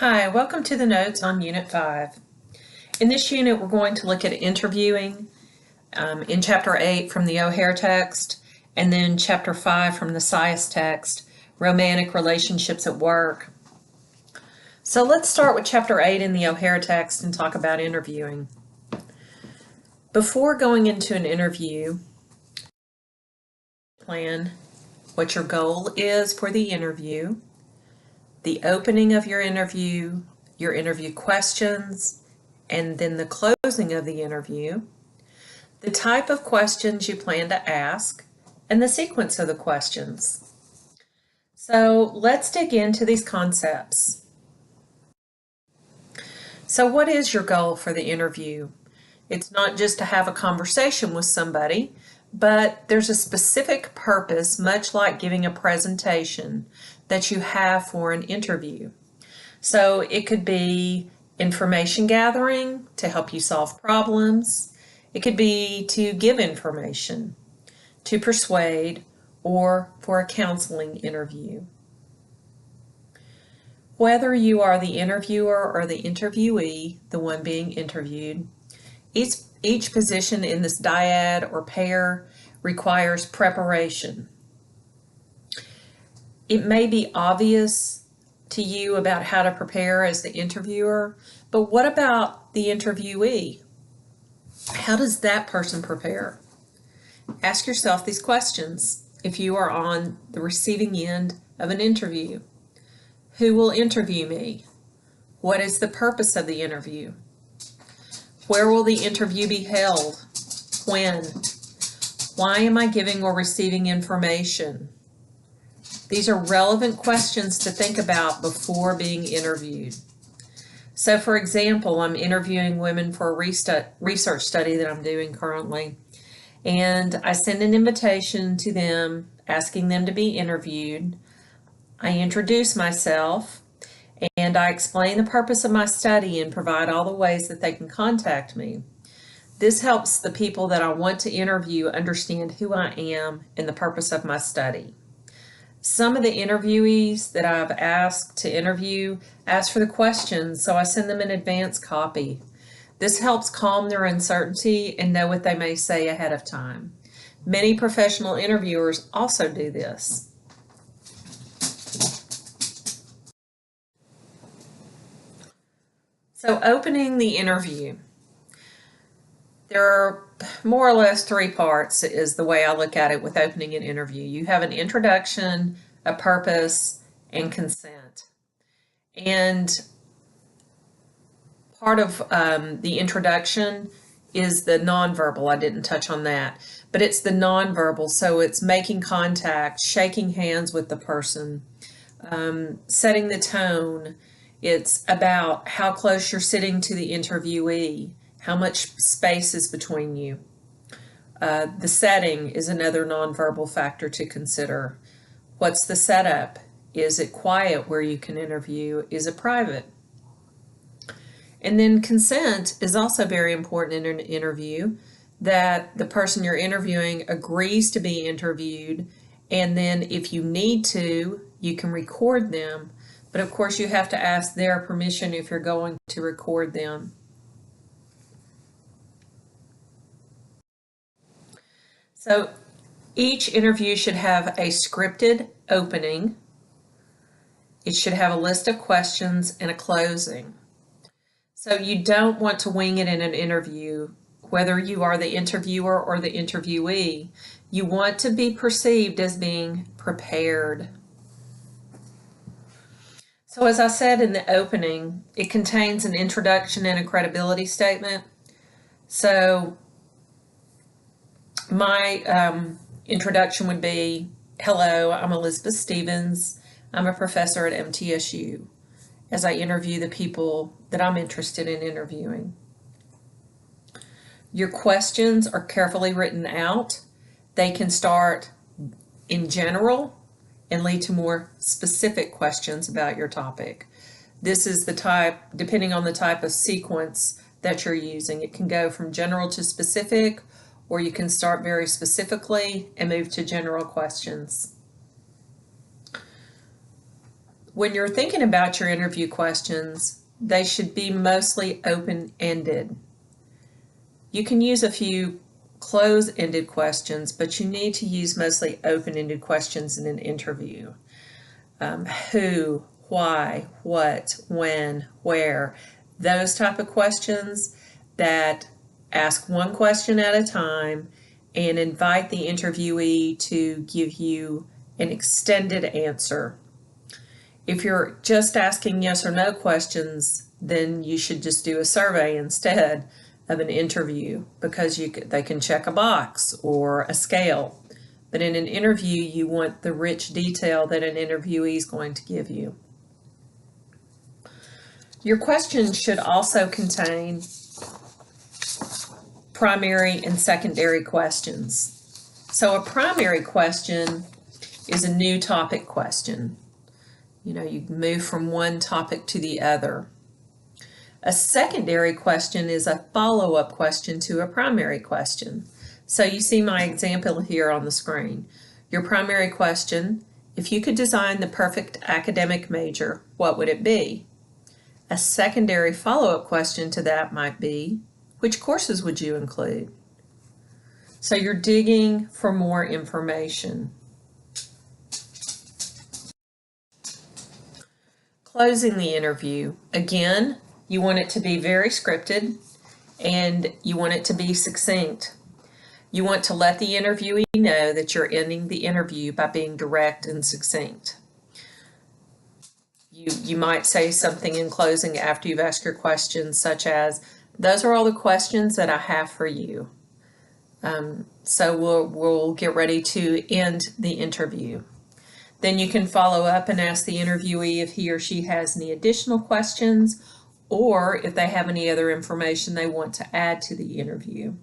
Hi, welcome to the notes on Unit 5. In this unit, we're going to look at interviewing in Chapter 8 from the O'Hare text, and then Chapter 5 from the Sias text, romantic relationships at work. So let's start with Chapter 8 in the O'Hare text and talk about interviewing. Before going into an interview, plan what your goal is for the interview, the opening of your interview questions, and then the closing of the interview, the type of questions you plan to ask, and the sequence of the questions. So let's dig into these concepts. So what is your goal for the interview? It's not just to have a conversation with somebody, but there's a specific purpose, much like giving a presentation, that you have for an interview. So it could be information gathering to help you solve problems. It could be to give information, to persuade, or for a counseling interview. Whether you are the interviewer or the interviewee, the one being interviewed, each position in this dyad or pair requires preparation. It may be obvious to you about how to prepare as the interviewer, but what about the interviewee? How does that person prepare? Ask yourself these questions if you are on the receiving end of an interview. Who will interview me? What is the purpose of the interview? Where will the interview be held? When? Why am I giving or receiving information? These are relevant questions to think about before being interviewed. So for example, I'm interviewing women for a research study that I'm doing currently, and I send an invitation to them asking them to be interviewed. I introduce myself, and I explain the purpose of my study and provide all the ways that they can contact me. This helps the people that I want to interview understand who I am and the purpose of my study. Some of the interviewees that I've asked to interview ask for the questions, so I send them an advance copy. This helps calm their uncertainty and know what they may say ahead of time. Many professional interviewers also do this. So opening the interview. There are more or less three parts is the way I look at it with opening an interview. You have an introduction, a purpose, and consent. And part of the introduction is the nonverbal. I didn't touch on that, but it's the nonverbal. So it's making contact, shaking hands with the person, setting the tone. It's about how close you're sitting to the interviewee, how much space is between you. The setting is another nonverbal factor to consider. What's the setup? Is it quiet where you can interview? Is it private? And then consent is also very important in an interview, that the person you're interviewing agrees to be interviewed, and then if you need to, you can record them. But of course you have to ask their permission if you're going to record them. So each interview should have a scripted opening. It should have a list of questions and a closing. So you don't want to wing it in an interview, whether you are the interviewer or the interviewee. You want to be perceived as being prepared. So as I said in the opening, it contains an introduction and a credibility statement. So my introduction would be, hello, I'm Elizabeth Stevens. I'm a professor at MTSU, as I interview the people that I'm interested in interviewing. Your questions are carefully written out. They can start in general and lead to more specific questions about your topic. This is the type, depending on the type of sequence that you're using. It can go from general to specific, or you can start very specifically and move to general questions. when you're thinking about your interview questions, they should be mostly open-ended. You can use a few close-ended questions, but you need to use mostly open-ended questions in an interview. Who, why, what, when, where, those type of questions that ask one question at a time and invite the interviewee to give you an extended answer. If you're just asking yes or no questions, then you should just do a survey instead of an interview, because they can check a box or a scale. But in an interview, you want the rich detail that an interviewee is going to give you. Your questions should also contain primary and secondary questions. So a primary question is a new topic question. You know, you move from one topic to the other. A secondary question is a follow-up question to a primary question. So you see my example here on the screen. Your primary question: if you could design the perfect academic major, what would it be? A secondary follow-up question to that might be, which courses would you include? So you're digging for more information. Closing the interview. Again, you want it to be very scripted and you want it to be succinct. You want to let the interviewee know that you're ending the interview by being direct and succinct. You might say something in closing after you've asked your questions, such as, those are all the questions that I have for you. So we'll get ready to end the interview. Then you can follow up and ask the interviewee if he or she has any additional questions, or if they have any other information they want to add to the interview.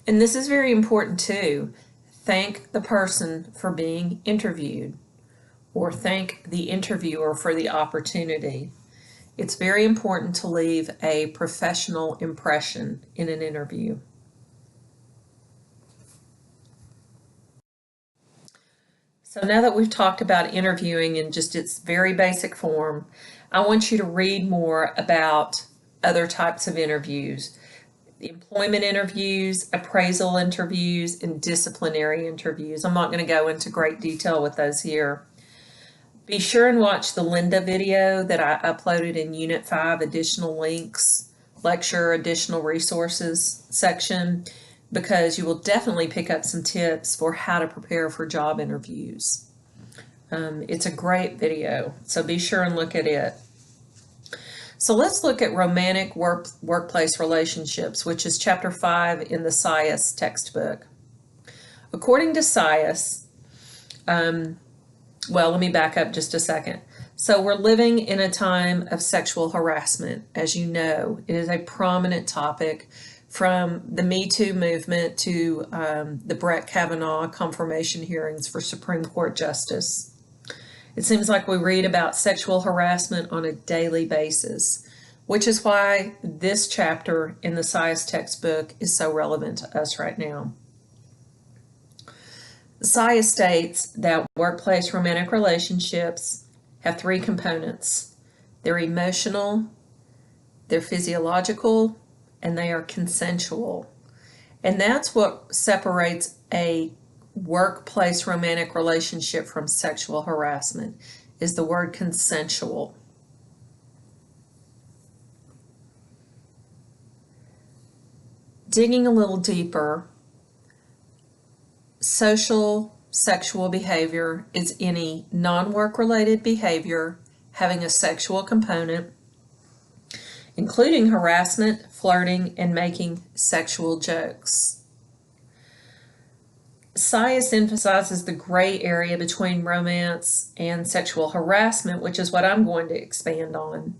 And this is very important too. Thank the person for being interviewed, or thank the interviewer for the opportunity. It's very important to leave a professional impression in an interview. So now that we've talked about interviewing in just its very basic form, I want you to read more about other types of interviews: employment interviews, appraisal interviews, and disciplinary interviews. I'm not going to go into great detail with those here. Be sure and watch the Linda video that I uploaded in Unit 5 additional links, lecture, additional resources section, because you will definitely pick up some tips for how to prepare for job interviews. It's a great video, so be sure and look at it. So let's look at romantic workplace relationships, which is Chapter 5 in the SciS textbook. According to SciS, well, let me back up just a second. So we're living in a time of sexual harassment. As you know, it is a prominent topic, from the Me Too movement to the Brett Kavanaugh confirmation hearings for Supreme Court Justice. It seems like we read about sexual harassment on a daily basis, which is why this chapter in the SciS textbook is so relevant to us right now. SciS states that workplace romantic relationships have three components. They're emotional, they're physiological, and they are consensual. And that's what separates a workplace romantic relationship from sexual harassment, is the word consensual. Digging a little deeper, social sexual behavior is any non-work related behavior having a sexual component, including harassment, flirting, and making sexual jokes. SciS emphasizes the gray area between romance and sexual harassment, which is what I'm going to expand on,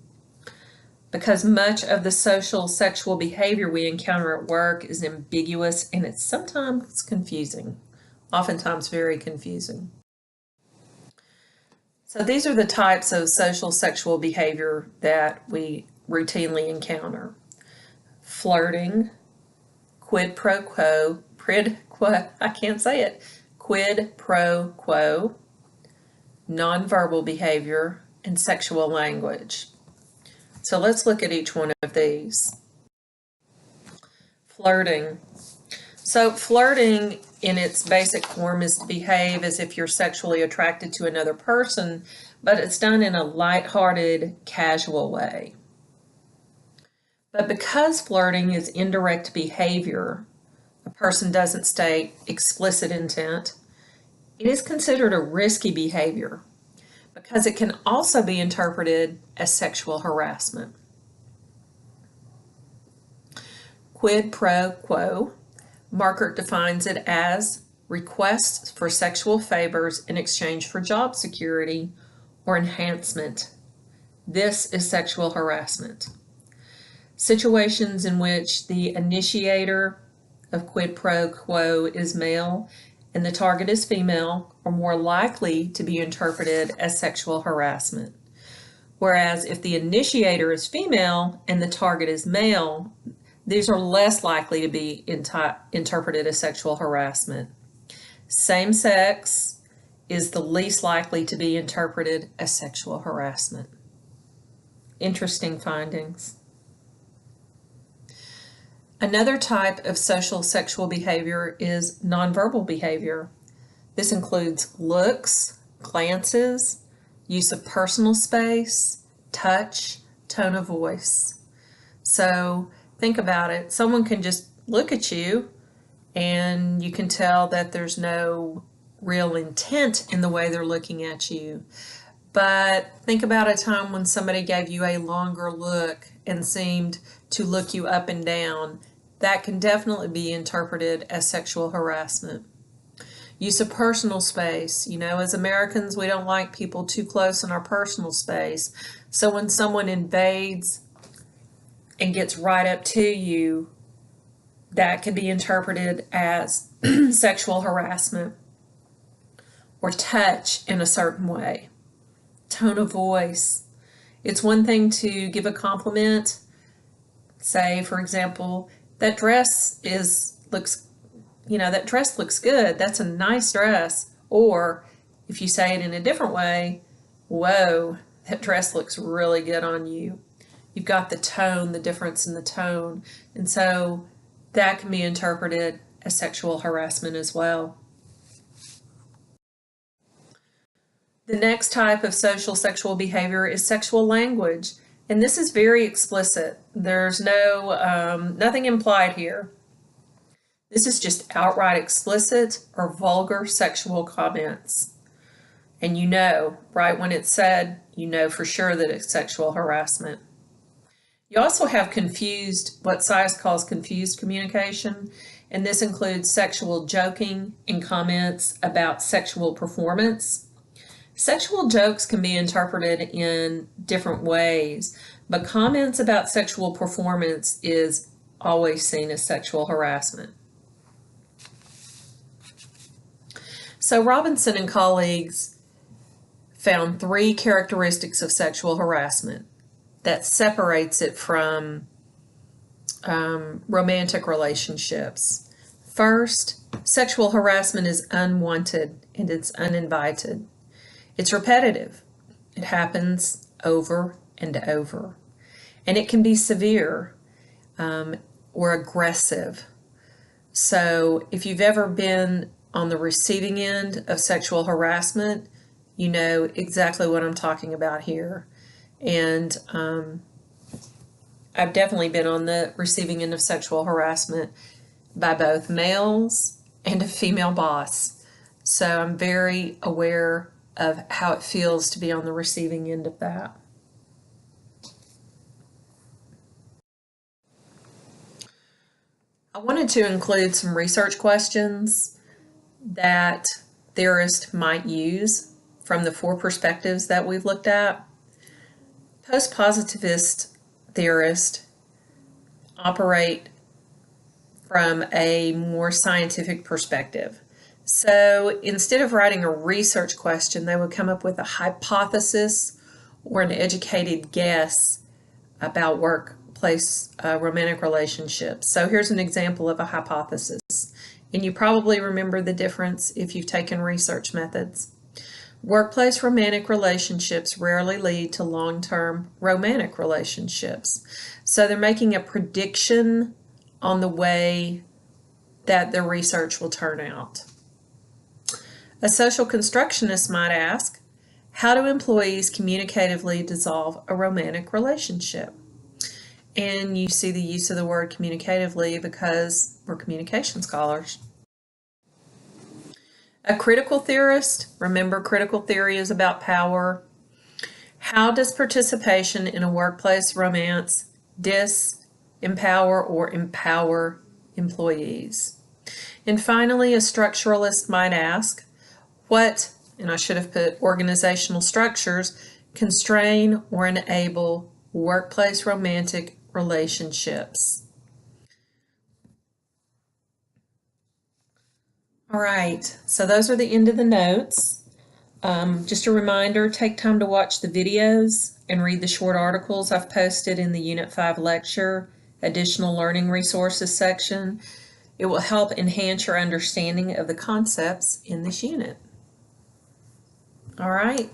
because much of the social sexual behavior we encounter at work is ambiguous and it's sometimes confusing, oftentimes very confusing. So these are the types of social sexual behavior that we routinely encounter: flirting, quid pro quo, quid pro quo, nonverbal behavior, and sexual language. So let's look at each one of these. Flirting. So flirting in its basic form is to behave as if you're sexually attracted to another person, but it's done in a lighthearted, casual way. But because flirting is indirect behavior, a person doesn't state explicit intent, it is considered a risky behavior because it can also be interpreted as sexual harassment. Quid pro quo. Markert defines it as requests for sexual favors in exchange for job security or enhancement. This is sexual harassment. Situations in which the initiator of quid pro quo is male and the target is female are more likely to be interpreted as sexual harassment. Whereas if the initiator is female and the target is male, these are less likely to be interpreted as sexual harassment. Same sex is the least likely to be interpreted as sexual harassment. Interesting findings. Another type of social sexual behavior is nonverbal behavior. This includes looks, glances, use of personal space, touch, tone of voice. So think about it. Someone can just look at you and you can tell that there's no real intent in the way they're looking at you. But think about a time when somebody gave you a longer look and seemed to look you up and down. That can definitely be interpreted as sexual harassment. Use of personal space. You know, as Americans, we don't like people too close in our personal space. So when someone invades and gets right up to you, that can be interpreted as sexual harassment. Or touch in a certain way. Tone of voice. It's one thing to give a compliment. Say, for example, that dress looks good. That's a nice dress. Or if you say it in a different way, whoa, that dress looks really good on you. You've got the tone, the difference in the tone. And so that can be interpreted as sexual harassment as well. The next type of social sexual behavior is sexual language, and this is very explicit. There's nothing implied here. This is just outright explicit or vulgar sexual comments. And you know, right when it's said, you know for sure that it's sexual harassment. You also have what Science calls confused communication, and this includes sexual joking and comments about sexual performance. Sexual jokes can be interpreted in different ways, but comments about sexual performance is always seen as sexual harassment. So Robinson and colleagues found 3 characteristics of sexual harassment that separates it from romantic relationships. First, sexual harassment is unwanted and it's uninvited. It's repetitive. It happens over and over. And it can be severe or aggressive. So if you've ever been on the receiving end of sexual harassment, you know exactly what I'm talking about here. And I've definitely been on the receiving end of sexual harassment by both males and a female boss. So I'm very aware of how it feels to be on the receiving end of that. I wanted to include some research questions that theorists might use from the 4 perspectives that we've looked at. Post-positivist theorists operate from a more scientific perspective. So instead of writing a research question, they would come up with a hypothesis or an educated guess about workplace romantic relationships. So here's an example of a hypothesis. And you probably remember the difference if you've taken research methods. Workplace romantic relationships rarely lead to long-term romantic relationships. So they're making a prediction on the way that their research will turn out. A social constructionist might ask, how do employees communicatively dissolve a romantic relationship? And you see the use of the word communicatively because we're communication scholars. A critical theorist, remember critical theory is about power. How does participation in a workplace romance disempower or empower employees? And finally, a structuralist might ask, what, and I should have put organizational structures, constrain or enable workplace romantic relationships? All right, so those are the end of the notes. Just a reminder, take time to watch the videos and read the short articles I've posted in the Unit 5 lecture, additional learning resources section. It will help enhance your understanding of the concepts in this unit. All right.